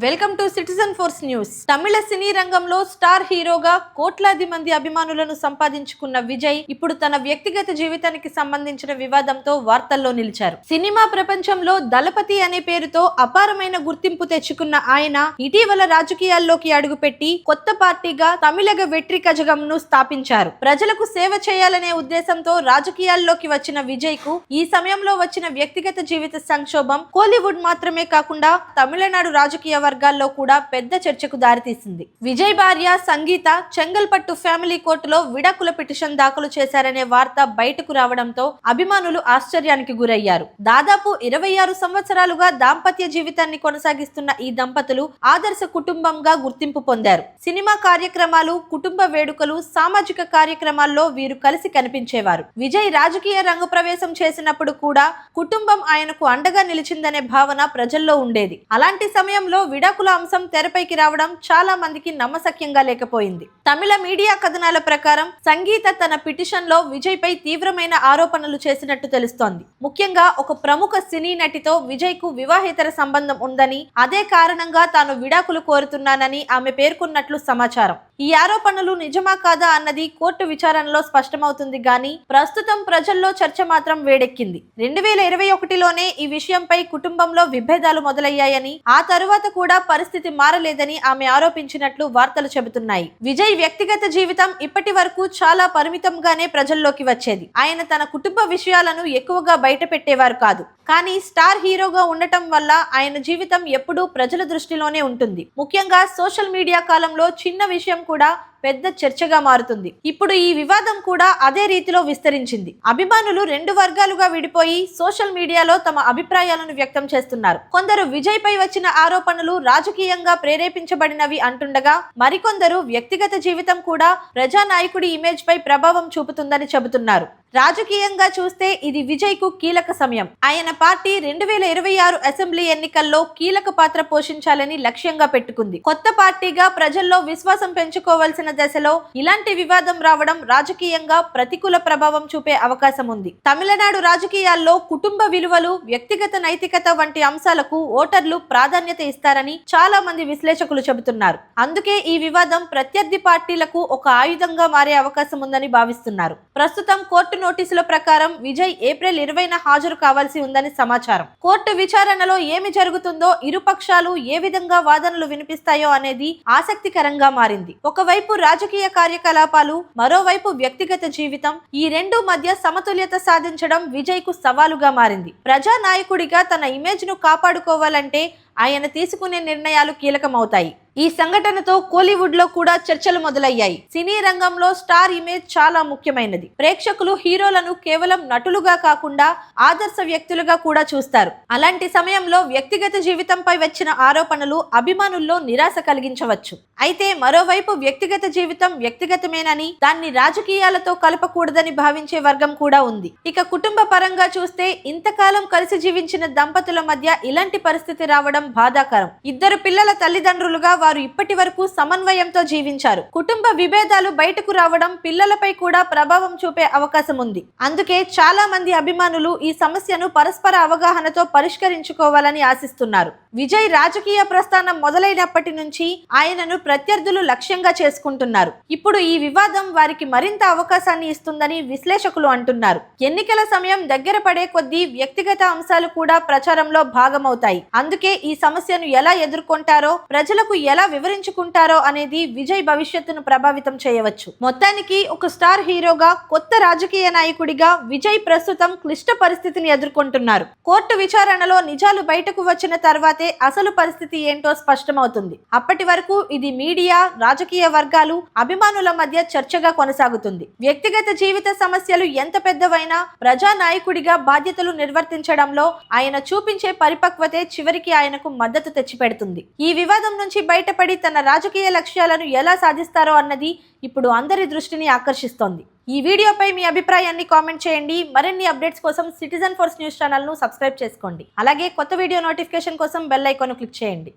Welcome to Citizen Force News. తమిళ సినీ రంగంలో స్టార్ హీరోగా కోట్లాది మంది అభిమానులను సంపాదించుకున్న విజయ్ ఇప్పుడు తన వ్యక్తిగత జీవితానికి సంబంధించిన వివాదంతో వార్తల్లో నిలిచారు. సినిమా ప్రపంచంలో దళపతి అనే పేరుతో అపారమైన గుర్తింపు తెచ్చుకున్న ఆయన ఇటీవల రాజకీయాల్లోకి అడుగుపెట్టి కొత్త పార్టీగా తమిళగ వెట్రి కజగంను స్థాపించారు. ప్రజలకు సేవ చేయాలనే ఉద్దేశంతో రాజకీయాల్లోకి వచ్చిన విజయ్ కు ఈ సమయంలో వచ్చిన వ్యక్తిగత జీవిత సంక్షోభం కోలీవుడ్ మాత్రమే కాకుండా తమిళనాడు రాజకీయ వర్గాల్లో కూడా పెద్ద చర్చకు దారితీసింది. విజయ్ భార్య సంగీత చెంగల్పట్టు ఫ్యామిలీ కోర్టులో విడాకుల పిటిషన్ దాఖలు చేశారనే వార్త బయటకు రావడంతో అభిమానులు ఆశ్చర్యానికి గురయ్యారు. దాదాపు 26 సంవత్సరాలుగా దాంపత్య జీవితాన్ని కొనసాగిస్తున్న ఈ దంపతులు ఆదర్శ కుటుంబంగా గుర్తింపు పొందారు. సినిమా కార్యక్రమాలు, కుటుంబ వేడుకలు, సామాజిక కార్యక్రమాల్లో వీరు కలిసి కనిపించేవారు. విజయ్ రాజకీయ రంగ ప్రవేశం చేసినప్పుడు కూడా కుటుంబం ఆయనకు అండగా నిలిచిందనే భావన ప్రజల్లో ఉండేది. అలాంటి సమయంలో విడాకుల అంశం తెరపైకి రావడం చాలా మందికి నమ్మశక్యంగా లేకపోయింది. తమిళ మీడియా కథనాల ప్రకారం సంగీత తన పిటిషన్ లో విజయ్ పై తీవ్రమైన ఆరోపణలు చేసినట్టు తెలుస్తోంది. ముఖ్యంగా ఒక ప్రముఖ సినీ నటితో విజయ్ కు వివాహేతర సంబంధం ఉందని, అదే కారణంగా తాను విడాకులు కోరుతున్నానని ఆమె పేర్కొన్నట్లు సమాచారం. ఈ ఆరోపణలు నిజమా కాదా అన్నది కోర్టు విచారణలో స్పష్టమవుతుంది గాని ప్రస్తుతం ప్రజల్లో చర్చ మాత్రం వేడెక్కింది. 2021లోనే ఈ విషయంపై కుటుంబంలో విభేదాలు మొదలయ్యాయని, ఆ తరువాత కూడా పరిస్థితి మారలేదని ఆమె ఆరోపించినట్లు వార్తలు చెబుతున్నాయి. విజయ్ వ్యక్తిగత జీవితం ఇప్పటి వరకు చాలా పరిమితంగానే ప్రజల్లోకి వచ్చేది. ఆయన తన కుటుంబ విషయాలను ఎక్కువగా బయట పెట్టేవారు కాదు. కానీ స్టార్ హీరోగా ఉండటం వల్ల ఆయన జీవితం ఎప్పుడూ ప్రజల దృష్టిలోనే ఉంటుంది. ముఖ్యంగా సోషల్ మీడియా కాలంలో చిన్న విషయం కూడా పెద్ద చర్చగా మారుతుంది. ఇప్పుడు ఈ వివాదం కూడా అదే రీతిలో విస్తరించింది. అభిమానులు 2 వర్గాలుగా విడిపోయి సోషల్ మీడియాలో తమ అభిప్రాయాలను వ్యక్తం చేస్తున్నారు. కొందరు విజయ్ పై వచ్చిన ఆరోపణలు రాజకీయంగా ప్రేరేపించబడినవి అంటుండగా, మరికొందరు వ్యక్తిగత జీవితం కూడా ప్రజానాయకుడి ఇమేజ్ పై ప్రభావం చూపుతుందని చెబుతున్నారు. రాజకీయంగా చూస్తే ఇది విజయ్ కు కీలక సమయం. ఆయన పార్టీ 2026 అసెంబ్లీ ఎన్నికల్లో కీలక పాత్ర పోషించాలని లక్ష్యంగా పెట్టుకుంది. కొత్త పార్టీగా ప్రజల్లో విశ్వాసం పెంచుకోవాల్సిన దశలో ఇలాంటి వివాదం రావడం రాజకీయంగా ప్రతికూల ప్రభావం చూపే అవకాశం ఉంది. తమిళనాడు రాజకీయాల్లో కుటుంబ విలువలు, వ్యక్తిగత నైతికత వంటి అంశాలకు ఓటర్లు ప్రాధాన్యత ఇస్తారని చాలా మంది విశ్లేషకులు చెబుతున్నారు. అందుకే ఈ వివాదం ప్రత్యర్థి పార్టీలకు ఒక ఆయుధంగా మారే అవకాశం ఉందని భావిస్తున్నారు. ప్రస్తుతం కోర్టు నోటీసుల ప్రకారం విజయ్ ఏప్రిల్ 20న హాజరు కావాల్సి ఉందని సమాచారం. కోర్టు విచారణలో ఏమి జరుగుతుందో, ఇరుపక్షాలు ఏ విధంగా వాదనలు వినిపిస్తాయో అనేది ఆసక్తికరంగా మారింది. ఒకవైపు రాజకీయ కార్యకలాపాలు, మరోవైపు వ్యక్తిగత జీవితం, ఈ రెండు మధ్య సమతుల్యత సాధించడం విజయ్ కు సవాలుగా మారింది. ప్రజానాయకుడిగా తన ఇమేజ్ ను కాపాడుకోవాలంటే ఆయన తీసుకునే నిర్ణయాలు కీలకమవుతాయి. ఈ సంఘటనతో కోలీవుడ్ లో కూడా చర్చలు మొదలయ్యాయి. సినీ రంగంలో స్టార్ ఇమేజ్ చాలా ముఖ్యమైనది. ప్రేక్షకులు హీరోలను కేవలం నటులుగా కాకుండా ఆదర్శ వ్యక్తులుగా కూడా చూస్తారు. అలాంటి సమయంలో వ్యక్తిగత జీవితంపై వచ్చిన ఆరోపణలు అభిమానుల్లో నిరాశ కలిగించవచ్చు. అయితే మరోవైపు వ్యక్తిగత జీవితం వ్యక్తిగతమేనని, దాన్ని రాజకీయాలతో కలపకూడదని భావించే వర్గం కూడా ఉంది. ఇక కుటుంబ పరంగా చూస్తే ఇంతకాలం కలిసి జీవించిన దంపతుల మధ్య ఇలాంటి పరిస్థితి రావడం బాధాకరం. 2 పిల్లల తల్లిదండ్రులుగా వారు ఇప్పటి వరకు సమన్వయంతో జీవించారు. కుటుంబ విభేదాలు బయటకు రావడం పిల్లలపై కూడా ప్రభావం చూపే అవకాశం ఉంది. అందుకే చాలా మంది అభిమానులు ఈ సమస్యను పరస్పర అవగాహనతో పరిష్కరించుకోవాలని ఆశిస్తున్నారు. విజయ్ రాజకీయ ప్రస్థానం మొదలైనప్పటి నుంచి ఆయనను ప్రత్యర్థులు లక్ష్యంగా చేసుకుంటున్నారు. ఇప్పుడు ఈ వివాదం వారికి మరింత అవకాశాన్ని ఇస్తుందని విశ్లేషకులు అంటున్నారు. ఎన్నికల సమయం దగ్గర పడే కొద్దీ వ్యక్తిగత అంశాలు కూడా ప్రచారంలో భాగమవుతాయి. అందుకే ఈ సమస్యను ఎలా ఎదుర్కొంటారో, ప్రజలకు ఎలా వివరించుకుంటారో అనేది విజయ్ భవిష్యత్తును ప్రభావితం చేయవచ్చు. మొత్తానికి ఒక స్టార్ హీరోగా, కొత్త రాజకీయ నాయకుడిగా విజయ్ ప్రస్తుతం క్లిష్ట పరిస్థితిని ఎదుర్కొంటున్నారు. కోర్టు విచారణలో నిజాలు బయటకు వచ్చిన తర్వాతే అసలు పరిస్థితి ఏంటో స్పష్టమవుతుంది. అప్పటి వరకు ఇది మీడియా, రాజకీయ వర్గాలు, అభిమానుల మధ్య చర్చగా కొనసాగుతుంది. వ్యక్తిగత జీవిత సమస్యలు ఎంత పెద్దవైనా ప్రజానాయకుడిగా బాధ్యతలు నిర్వర్తించడంలో ఆయన చూపించే పరిపక్వతే చివరికి ఆయనకు మద్దతు తెచ్చిపెడుతుంది. ఈ వివాదం నుంచి బయటపడి తన రాజకీయ లక్ష్యాలను ఎలా సాధిస్తారో అన్నది ఇప్పుడు అందరి దృష్టిని ఆకర్షిస్తోంది. ఈ వీడియోపై మీ అభిప్రాయాన్ని కామెంట్ చేయండి. మరిన్ని అప్డేట్స్ కోసం సిటిజన్ ఫోర్స్ న్యూస్ ఛానల్ ను సబ్స్క్రైబ్ చేసుకోండి. అలాగే కొత్త వీడియో నోటిఫికేషన్ కోసం బెల్ ఐకాన్ క్లిక్ చేయండి.